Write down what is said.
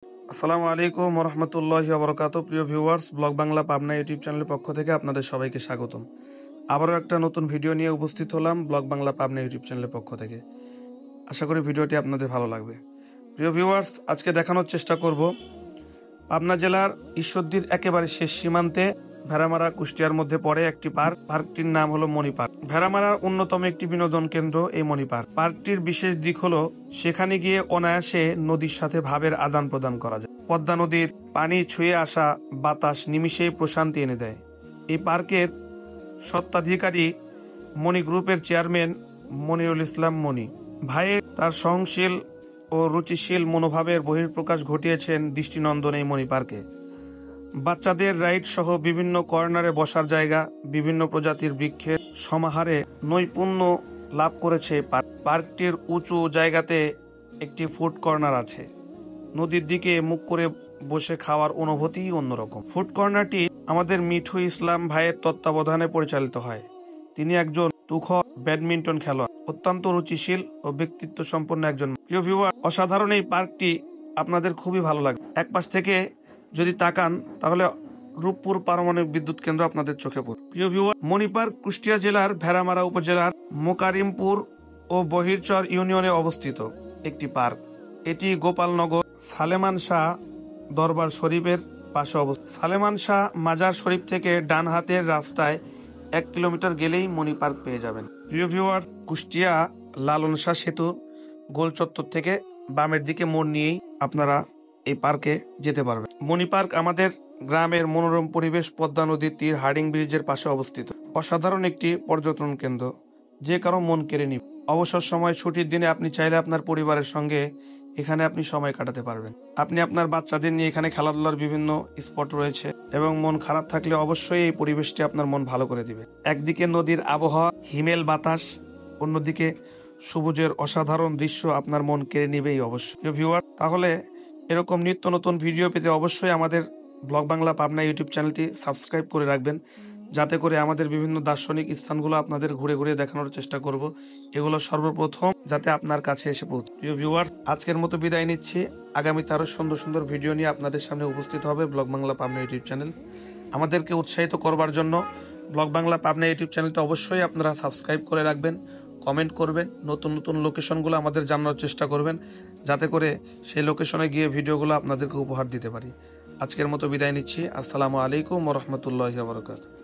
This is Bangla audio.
আসসালামু আলাইকুম রহমতুল্লাহি ওয়া বারাকাতুহু। প্রিয় viewers, blog Bangla Pabna YouTube চ্যানেলের পক্ষ থেকে আপনাদের সবাইকে স্বাগতম। আবারও একটা নতুন ভিডিও নিয়ে উপস্থিত হলাম ব্লগ বাংলা পাবনা ইউটিউব চ্যানেলের পক্ষ থেকে। আশা করি ভিডিওটি আপনাদের ভালো লাগবে। প্রিয় ভিউয়ার্স, আজকে দেখানোর চেষ্টা করব পাবনা জেলার ঈশ্বরদীর একেবারে শেষ সীমান্তে ভেড়ামারা কুষ্টিয়ার মধ্যে পড়ে একটি পার্ক। পার্কটির নাম হলো মণি পার্ক। ভেড়ামারার অন্যতম একটি বিনোদন কেন্দ্র এই মণি পার্ক। পার্কটির বিশেষ দিক হলো সেখানে গিয়ে অনায়াসে নদীর সাথে ভাবের আদান প্রদান করা যায়। পদ্মা নদীর পানি ছুঁয়ে আসা বাতাস নিমিষেই প্রশান্তি এনে দেয়। এই পার্কের স্বত্বাধিকারী মণি গ্রুপের চেয়ারম্যান মনিরুল ইসলাম মণি ভাইয়ের তার সহনশীল ও রুচিশীল মনোভাবের বহিঃপ্রকাশ ঘটিয়েছেন দৃষ্টিনন্দন এই মণি পার্কে। বাচ্চাদের রাইড সহ বিভিন্ন কর্নারে বসার জায়গা, বিভিন্ন প্রজাতির বৃক্ষের সমাহারে নৈপুণ্য লাভ করেছে। পার্কটির উঁচু জায়গাতে একটি ফুড কর্নার আছে। নদীর দিকে মুখ করে বসে খাওয়ার অনুভূতিই অন্যরকম। ফুড কর্নারটি আমাদের মিঠু ইসলাম ভাইয়ের তত্ত্বাবধানে পরিচালিত হয়। তিনি একজন তুখর ব্যাডমিন্টন খেলোয়াড়, অত্যন্ত রুচিশীল ও ব্যক্তিত্ব সম্পন্ন একজন। প্রিয় ভিউয়ার, অসাধারণ এই পার্কটি আপনাদের খুবই ভালো লাগবে। এক পাশ থেকে যদি তাকান তাহলে রূপপুর পারমাণবিক বিদ্যুৎ কেন্দ্র আপনাদের চোখে পড়বে। প্রিয় ভিউয়ার, মণি পার্ক কুষ্টিয়া জেলার ভেড়ামারা উপজেলার মোকারিমপুর ও বহিরচর ইউনিয়নে অবস্থিত একটি পার্ক। এটি গোপালনগর সালেমান শাহ দরবার শরীফের পাশে অবস্থিত। সালেমান শাহ মাজার শরীফ থেকে ডান হাতের রাস্তায় 1 কিলোমিটার গেলেই মণি পার্ক পেয়ে যাবেন। প্রিয় ভিউয়ার, কুষ্টিয়া লালন শাহ সেতু গোল চত্বর থেকে বামের দিকে মোড় নিয়েই আপনারা এই পার্কে যেতে পারবেন। মণি পার্ক আমাদের গ্রামের মনোরম পরিবেশ, পদ্মা নদীর তীর, হার্ডিং ব্রিজের পাশে অবস্থিত। অসাধারণ একটি পর্যটন কেন্দ্র, যে কারো মন কেড়ে নিবে। অবসর সময়, ছুটির দিনে আপনি চাইলে আপনার পরিবারের সঙ্গে এখানে আপনি সময় কাটাতে পারবেন। আপনি আপনার বাচ্চাদের নিয়ে এখানে খেলাধুলার বিভিন্ন স্পট রয়েছে এবং মন খারাপ থাকলে অবশ্যই এই পরিবেশটি আপনার মন ভালো করে দিবে। একদিকে নদীর আবহাওয়া, হিমেল বাতাস, অন্যদিকে সবুজের অসাধারণ দৃশ্য আপনার মন কেড়ে নিবেই অবশ্যই। ভিউয়ার, তাহলে এরকম নিত্য নতুন ভিডিও পেতে অবশ্যই আমাদের ব্লগ বাংলা পাবনা ইউটিউব চ্যানেলটি সাবস্ক্রাইব করে রাখবেন, যাতে করে আমাদের বিভিন্ন দার্শনিক স্থানগুলো আপনাদের ঘুরে ঘুরে দেখানোর চেষ্টা করব। এগুলো সর্বপ্রথম যাতে আপনার কাছে এসে পৌঁছে। প্রিয় ভিউয়ার্স, আজকের মতো বিদায় নিচ্ছি। আগামীতে আরো সুন্দর সুন্দর ভিডিও নিয়ে আপনাদের সামনে উপস্থিত হবে blog Bangla Pabna YouTube channel. আমাদেরকে উৎসাহিত করবার জন্য ব্লগ বাংলা পাবনা ইউটিউব চ্যানেলটা অবশ্যই আপনারা সাবস্ক্রাইব করে রাখবেন, কমেন্ট করবেন, নতুন নতুন লোকেশনগুলো আমাদের জানার চেষ্টা করবেন, যাতে করে সেই লোকেশনে গিয়ে ভিডিওগুলো আপনাদেরকে উপহার দিতে পারি। আজকের মতো বিদায় নিচ্ছি। আসসালামু আলাইকুম ওয়া রাহমাতুল্লাহি ওয়া বারাকাতুহু।